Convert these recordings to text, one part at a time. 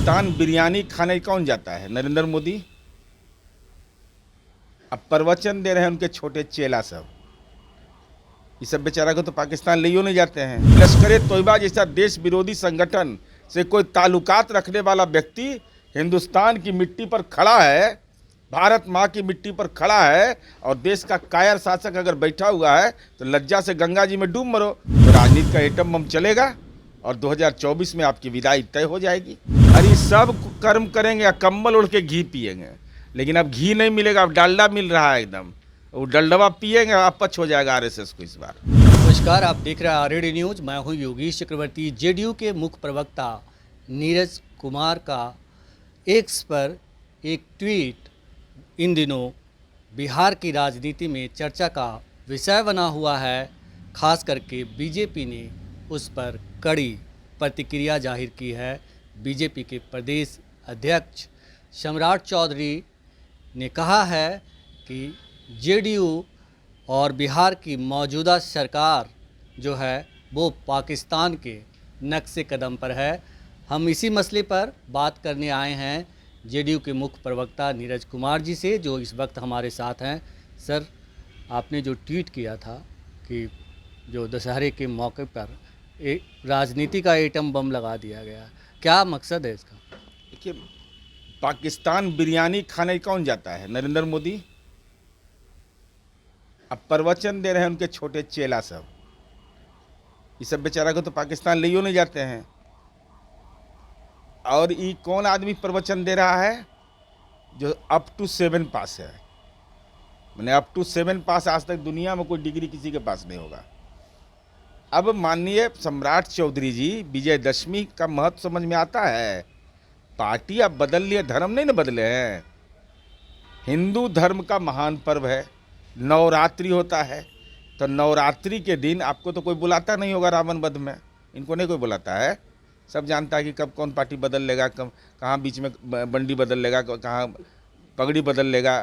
पाकिस्तान बिरयानी खाने कौन जाता है? नरेंद्र मोदी। अब प्रवचन दे रहे हैं उनके छोटे चेला सब। ये सब बेचारा को तो पाकिस्तान ले नहीं जाते हैं। लश्कर तोयबा जैसा देश विरोधी संगठन से कोई ताल्लुकात रखने वाला व्यक्ति हिंदुस्तान की मिट्टी पर खड़ा है, भारत माँ की मिट्टी पर खड़ा है, और देश का कायर शासक अगर बैठा हुआ है तो लज्जा से गंगा जी में डूब मरो। तो राजनीति का एटम बम चलेगा और 2024 में आपकी विदाई तय हो जाएगी। अरे सब कर्म करेंगे या कंबल ओढ़ के घी पिएंगे, लेकिन अब घी नहीं मिलेगा, अब डालडा मिल रहा है एकदम। वो डलडवा पिएंगे, अपच हो जाएगा आरएसएस को इस बार। नमस्कार, आप देख रहे हैं आरएडी न्यूज। मैं हूं योगेश चक्रवर्ती। जेडीयू के मुख्य प्रवक्ता नीरज कुमार का एक्स पर एक ट्वीट इन दिनों बिहार की राजनीति में चर्चा का विषय बना हुआ है। खास करके बीजेपी ने उस पर कड़ी प्रतिक्रिया जाहिर की है। बीजेपी के प्रदेश अध्यक्ष सम्राट चौधरी ने कहा है कि जेडीयू और बिहार की मौजूदा सरकार जो है वो पाकिस्तान के नक्शे कदम पर है। हम इसी मसले पर बात करने आए हैं जेडीयू के मुख्य प्रवक्ता नीरज कुमार जी से, जो इस वक्त हमारे साथ हैं। सर, आपने जो ट्वीट किया था कि जो दशहरे के मौके पर राजनीति का एटम बम लगा दिया गया, क्या मकसद है इसका? देखिए, पाकिस्तान बिरयानी खाने कौन जाता है? नरेंद्र मोदी। अब प्रवचन दे रहे हैं उनके छोटे चेला सब। ये सब बेचारा को तो पाकिस्तान ले नहीं जाते हैं। और ये कौन आदमी प्रवचन दे रहा है? जो अप टू 7 पास है। मैंने अप टू 7 पास आज तक दुनिया में कोई डिग्री किसी के पास नहीं होगा। अब माननीय सम्राट चौधरी जी, विजयदशमी का महत्व समझ में आता है। पार्टी अब बदल लिए, धर्म नहीं ना बदले हैं। हिंदू धर्म का महान पर्व है, नवरात्रि होता है। तो नवरात्रि के दिन आपको तो कोई बुलाता नहीं होगा रावण वध में, इनको नहीं कोई बुलाता है। सब जानता है कि कब कौन पार्टी बदल लेगा, कब कहाँ बीच में बंडी बदल लेगा, कहाँ पगड़ी बदल लेगा,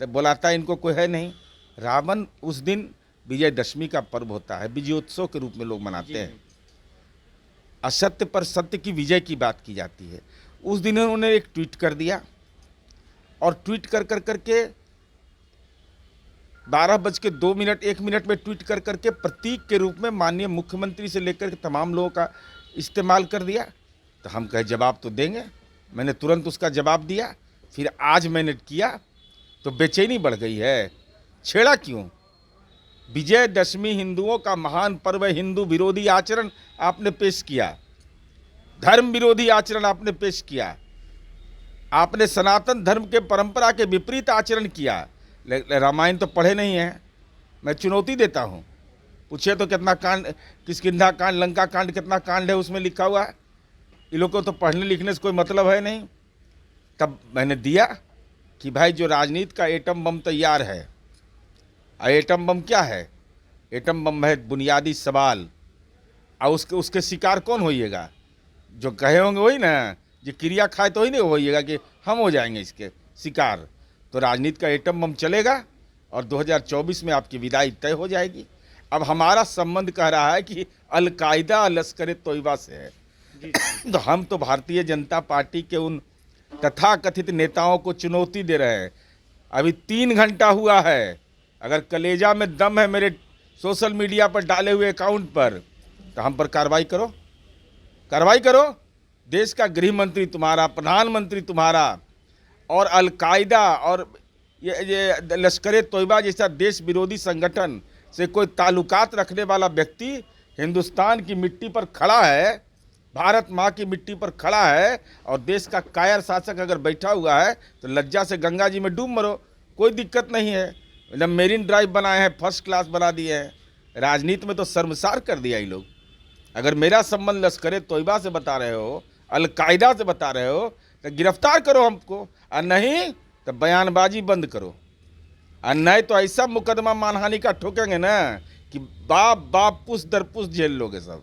सब बुलाता है। इनको कोई है नहीं। रावण उस दिन विजयदशमी का पर्व होता है, विजयोत्सव के रूप में लोग मनाते हैं। असत्य पर सत्य की विजय की बात की जाती है। उस दिन उन्होंने एक ट्वीट कर दिया, और ट्वीट कर करके 12:02 में ट्वीट कर करके प्रतीक के रूप में माननीय मुख्यमंत्री से लेकर के तमाम लोगों का इस्तेमाल कर दिया। तो हम कहे जवाब तो देंगे। मैंने तुरंत उसका जवाब दिया। फिर आज मैंने किया तो बेचैनी बढ़ गई है। छेड़ा क्यों? विजयदशमी हिंदुओं का महान पर्व है। हिंदू विरोधी आचरण आपने पेश किया, धर्म विरोधी आचरण आपने पेश किया, आपने सनातन धर्म के परंपरा के विपरीत आचरण किया। रामायण तो पढ़े नहीं हैं। मैं चुनौती देता हूँ, पूछे तो कितना कांड, किष्किंधा कांड, लंका कांड, कितना कांड है उसमें लिखा हुआ है। इन लोगों को तो पढ़ने लिखने से कोई मतलब है नहीं। तब मैंने दिया कि भाई जो राजनीति का एटम बम तैयार है, एटम बम क्या है? एटम बम है बुनियादी सवाल। और उसके शिकार कौन होइएगा? जो कहे होंगे वही ना, जो क्रिया खाए तो ही नहीं होइएगा कि हम हो जाएंगे इसके शिकार। तो राजनीति का एटम बम चलेगा और 2024 में आपकी विदाई तय हो जाएगी। अब हमारा संबंध कह रहा है कि अलकायदा लश्कर तोयबा से है। तो हम तो भारतीय जनता पार्टी के उन तथाकथित नेताओं को चुनौती दे रहे हैं। अभी 3 घंटा हुआ है। अगर कलेजा में दम है मेरे सोशल मीडिया पर डाले हुए अकाउंट पर, तो हम पर कार्रवाई करो, कार्रवाई करो। देश का गृह मंत्री तुम्हारा, प्रधानमंत्री तुम्हारा, और अलकायदा और ये लश्कर तोयबा जैसा देश विरोधी संगठन से कोई ताल्लुकात रखने वाला व्यक्ति हिंदुस्तान की मिट्टी पर खड़ा है, भारत माँ की मिट्टी पर खड़ा है, और देश का कायर शासक अगर बैठा हुआ है तो लज्जा से गंगा जी में डूब मरो। कोई दिक्कत नहीं है। मतलब मेरीन ड्राइव बनाए हैं, फर्स्ट क्लास बना दिए हैं। राजनीति में तो शर्मसार कर दिया ये लोग। अगर मेरा संबंध लश्कर तोयबा से बता रहे हो, अलकायदा से बता रहे हो, तो गिरफ्तार करो हमको, और नहीं तो बयानबाजी बंद करो। और नहीं तो ऐसा मुकदमा मानहानि का ठोकेंगे ना कि बाप बाप पुस दर पुस झेल लोगे सब।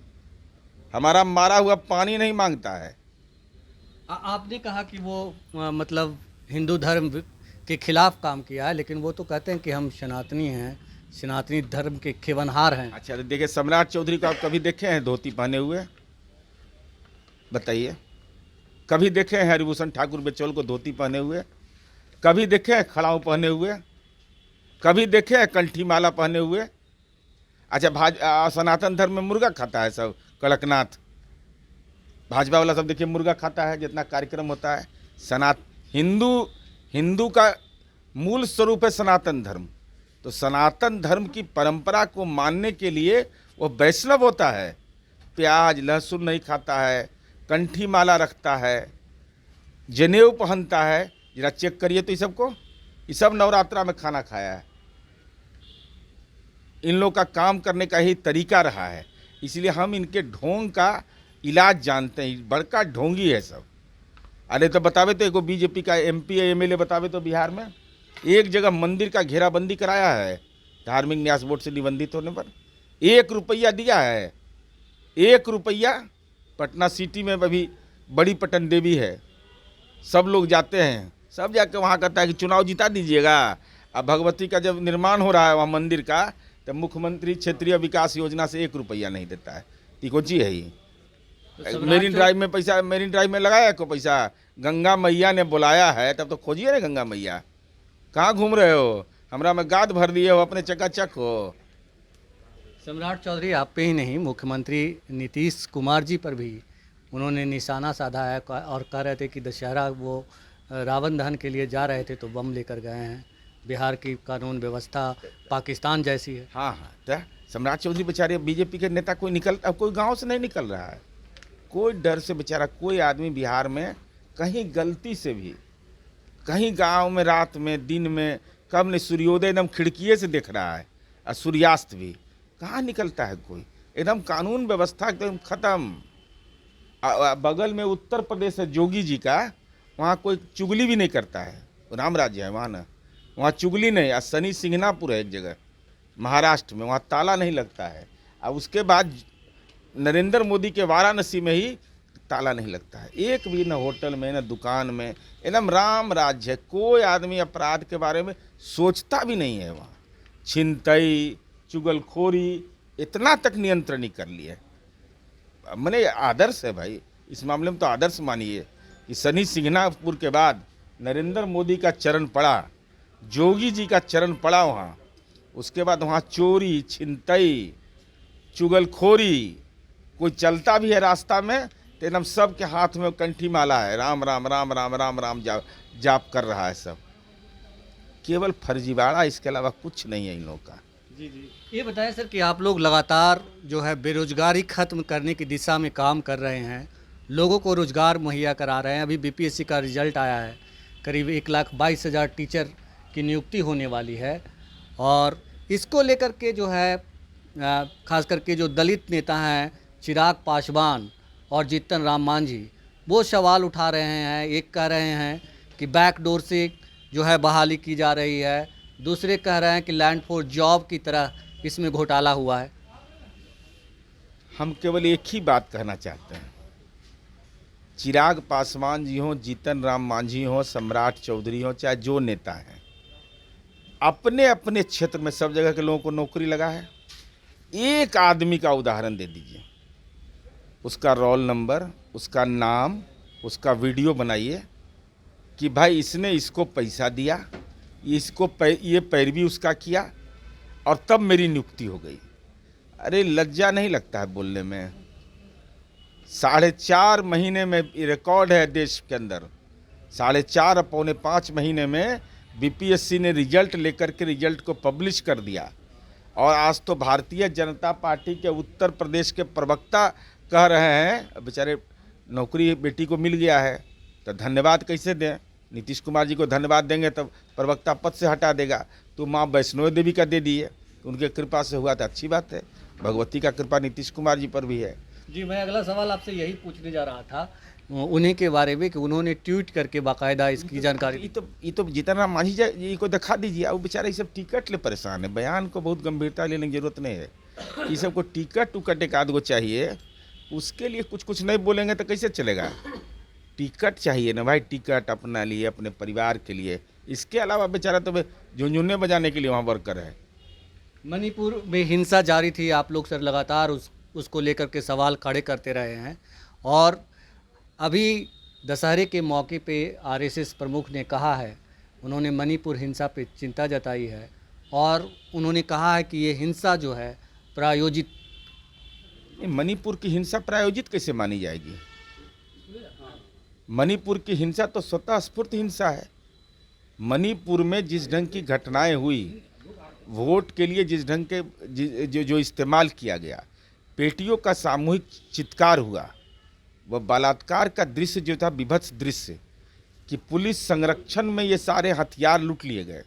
हमारा मारा हुआ पानी नहीं मांगता है। आपने कहा कि वो मतलब हिंदू धर्म के खिलाफ काम किया है, लेकिन वो तो कहते हैं कि हम सनातनी हैं, सनातनी धर्म के खेवनहार हैं। अच्छा, तो देखिए, सम्राट चौधरी को आप कभी देखे हैं धोती पहने हुए? बताइए। कभी देखे हैं हरिभूषण ठाकुर बेचौल को धोती पहने हुए? कभी देखे हैं खड़ाऊ पहने हुए? कभी देखे हैं कंठी माला पहने हुए? अच्छा, सनातन धर्म में मुर्गा खाता है सब, कड़कनाथ भाजपा वाला सब देखिए मुर्गा खाता है जितना कार्यक्रम होता है। हिंदू का मूल स्वरूप है सनातन धर्म। तो सनातन धर्म की परंपरा को मानने के लिए वो वैष्णव होता है। प्याज लहसुन नहीं खाता है, कंठी माला रखता है, जनेऊ पहनता है। जरा चेक करिए तो ये सब नवरात्रा में खाना खाया है। इन लोगों का काम करने का ही तरीका रहा है, इसलिए हम इनके ढोंग का इलाज जानते हैं। बड़का ढोंगी है सब। अरे तो बतावे तो एगो बीजेपी का MP MLA बतावे तो बिहार में एक जगह मंदिर का घेराबंदी कराया है धार्मिक न्यास बोर्ड से निबंधित होने पर, 1 रुपया दिया है। 1 रुपया। पटना सिटी में अभी बड़ी पटन देवी है, सब लोग जाते हैं, सब जाके वहाँ कहता है कि चुनाव जिता दीजिएगा। अब भगवती का जब निर्माण हो रहा है वहाँ मंदिर का, तो मुख्यमंत्री क्षेत्रीय विकास योजना से 1 रुपया नहीं देता है। तिकोची है ये। मेरीन ड्राइव में लगाया को पैसा, गंगा मैया ने बुलाया है, तब तो खोजिए ना गंगा मैया। कहाँ घूम रहे हो? हमरा में गाद भर दिए हो, अपने चकाचक हो। सम्राट चौधरी, आप पे ही नहीं, मुख्यमंत्री नीतीश कुमार जी पर भी उन्होंने निशाना साधा है और कह रहे थे कि दशहरा वो रावण दहन के लिए जा रहे थे तो बम लेकर गए हैं। बिहार की कानून व्यवस्था पाकिस्तान जैसी है। हाँ, तो सम्राट चौधरी बेचारे बीजेपी के नेता कोई गांव से नहीं निकल रहा है, कोई डर से बेचारा कोई आदमी बिहार में कहीं गलती से भी कहीं गांव में रात में दिन में कब नहीं सूर्योदय एकदम खिड़किए से देख रहा है और सूर्यास्त भी कहाँ निकलता है कोई। एकदम कानून व्यवस्था एकदम खत्म। बगल में उत्तर प्रदेश है जोगी जी का, वहाँ कोई चुगली भी नहीं करता है, राम राज्य है वहाँ ना, वहाँ चुगली नहीं। और शनि सिंगनापुर है एक जगह महाराष्ट्र में, वहाँ ताला नहीं लगता है। और उसके बाद नरेंद्र मोदी के वाराणसी में ही ताला नहीं लगता है, एक भी, न होटल में न दुकान में। एकदम राम राज्य है, कोई आदमी अपराध के बारे में सोचता भी नहीं है वहाँ। छिनतई चुगलखोरी इतना तक नियंत्रण ही कर लिया। मैंने आदर्श है भाई, इस मामले में तो आदर्श मानिए कि शनि सिंगनापुर के बाद नरेंद्र मोदी का चरण पड़ा, जोगी जी का चरण पड़ा वहाँ। उसके बाद वहाँ चोरी छिनतई चुगलखोरी, कोई चलता भी है रास्ता में तो एकदम सब के हाथ में कंठी माला है, राम राम राम राम राम राम जाप कर रहा है सब। केवल फर्जीवाड़ा, इसके अलावा कुछ नहीं है इन लोगों का। जी, ये बताएं सर कि आप लोग लगातार जो है बेरोजगारी खत्म करने की दिशा में काम कर रहे हैं, लोगों को रोजगार मुहैया करा रहे हैं। अभी BPSC का रिजल्ट आया है, करीब 1,22,000 टीचर की नियुक्ति होने वाली है। और इसको लेकर के जो है खास करके जो दलित नेता हैं चिराग पासवान और जीतन राम मांझी, वो सवाल उठा रहे हैं। एक कह रहे हैं कि बैकडोर से जो है बहाली की जा रही है, दूसरे कह रहे हैं कि लैंड फॉर जॉब की तरह इसमें घोटाला हुआ है। हम केवल एक ही बात कहना चाहते हैं, चिराग पासवान जी हों, जीतन राम मांझी हों, सम्राट चौधरी हों, चाहे जो नेता हैं, अपने अपने क्षेत्र में सब जगह के लोगों को नौकरी लगा है। एक आदमी का उदाहरण दे दीजिए, उसका रोल नंबर, उसका नाम, उसका वीडियो बनाइए कि भाई इसने इसको पैसा दिया, ये पैरवी उसका किया और तब मेरी नियुक्ति हो गई। अरे लज्जा नहीं लगता है बोलने में? 4.5 महीने में रिकॉर्ड है देश के अंदर, 4.5 पौने 5 महीने में BPSC ने रिजल्ट लेकर के रिजल्ट को पब्लिश कर दिया। और आज तो भारतीय जनता पार्टी के उत्तर प्रदेश के प्रवक्ता कह रहे हैं बेचारे नौकरी बेटी को मिल गया है, तो धन्यवाद कैसे दें? नीतीश कुमार जी को धन्यवाद देंगे तब प्रवक्ता पद से हटा देगा। तो माँ वैष्णो देवी का दे दिए, उनके कृपा से हुआ तो अच्छी बात है। भगवती का कृपा नीतीश कुमार जी पर भी है। जी, मैं अगला सवाल आपसे यही पूछने जा रहा था उन्हीं के बारे में कि उन्होंने ट्वीट करके बाकायदा इसकी जानकारी। ये तो जीतन राम मांझी जी को दिखा दीजिए। अब बेचारा ये सब टिकट ले परेशान है, बयान को बहुत गंभीरता लेने की जरूरत नहीं है। ये सबको टिकट उकट एक आध गो चाहिए, उसके लिए कुछ नहीं बोलेंगे तो कैसे चलेगा? टिकट चाहिए ना भाई, टिकट अपना लिए, अपने परिवार के लिए। इसके अलावा बेचारा तो झुनझुने बजाने के लिए वहाँ वर्कर है। मणिपुर में हिंसा जारी थी, आप लोग सर लगातार उसको लेकर के सवाल खड़े करते रहे हैं। और अभी दशहरे के मौके पे आरएसएस प्रमुख ने कहा है, उन्होंने मणिपुर हिंसा पे चिंता जताई है और उन्होंने कहा है कि ये हिंसा जो है प्रायोजित। मणिपुर की हिंसा प्रायोजित कैसे मानी जाएगी? मणिपुर की हिंसा तो स्वतः स्फूर्त हिंसा है। मणिपुर में जिस ढंग की घटनाएं हुई, वोट के लिए जिस ढंग के जो इस्तेमाल किया गया, बेटियों का सामूहिक चित्कार हुआ, वह बलात्कार का दृश्य जो था, विभत्स दृश्य कि पुलिस संरक्षण में ये सारे हथियार लूट लिए गए।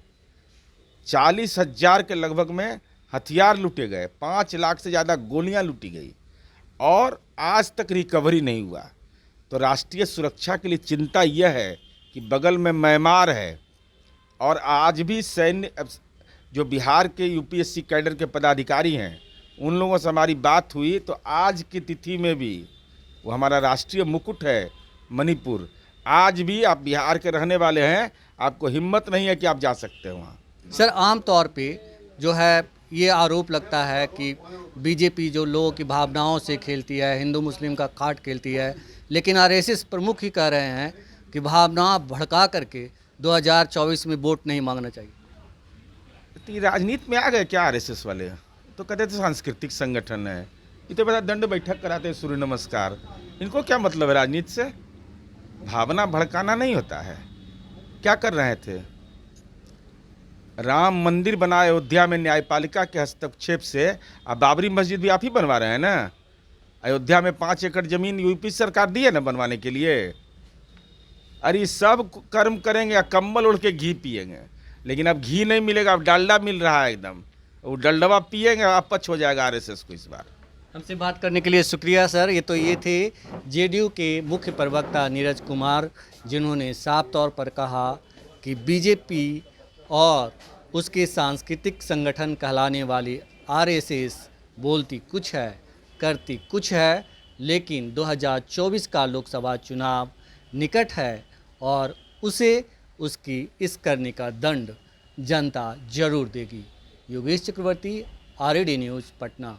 40,000 के लगभग में हथियार लूटे गए, 5 लाख से ज़्यादा गोलियां लूटी गई और आज तक रिकवरी नहीं हुआ। तो राष्ट्रीय सुरक्षा के लिए चिंता यह है कि बगल में म्यांमार है और आज भी सैन्य जो बिहार के यूपीएससी कैडर के पदाधिकारी हैं, उन लोगों से हमारी बात हुई तो आज की तिथि में भी वो हमारा राष्ट्रीय मुकुट है मणिपुर। आज भी आप बिहार के रहने वाले हैं, आपको हिम्मत नहीं है कि आप जा सकते हो वहाँ। सर, आम तौर पे जो है ये आरोप लगता है कि बीजेपी जो लोगों की भावनाओं से खेलती है, हिंदू मुस्लिम का काट खेलती है, लेकिन आरएसएस प्रमुख ही कह रहे हैं कि भावना भड़का करके 2024 में वोट नहीं मांगना चाहिए। तो ये राजनीति में आ गए क्या आरएसएस वाले? तो कहते थे सांस्कृतिक संगठन है, इतने बड़ा दंड बैठक कराते हैं, सूर्य नमस्कार। इनको क्या मतलब है राजनीति से? भावना भड़काना नहीं होता है। क्या कर रहे थे? राम मंदिर बना अयोध्या में न्यायपालिका के हस्तक्षेप से। अब बाबरी मस्जिद भी आप ही बनवा रहे हैं ना? अयोध्या में 5 एकड़ जमीन यूपी सरकार दी है ना बनवाने के लिए। अरे सब कर्म करेंगे या कंबल ओढ़ के घी पिएंगे, लेकिन अब घी नहीं मिलेगा, अब डालडा मिल रहा है एकदम। वो डलडवा पिएंगे, अपच हो जाएगा आरएसएस को इस बार। हमसे बात करने के लिए शुक्रिया सर। ये थे जेडीयू के मुख्य प्रवक्ता नीरज कुमार, जिन्होंने साफ तौर पर कहा कि बीजेपी और उसके सांस्कृतिक संगठन कहलाने वाली आरएसएस बोलती कुछ है, करती कुछ है, लेकिन 2024 का लोकसभा चुनाव निकट है और उसे उसकी इस करने का दंड जनता जरूर देगी। योगेश चक्रवर्ती, आरएडी न्यूज़, पटना।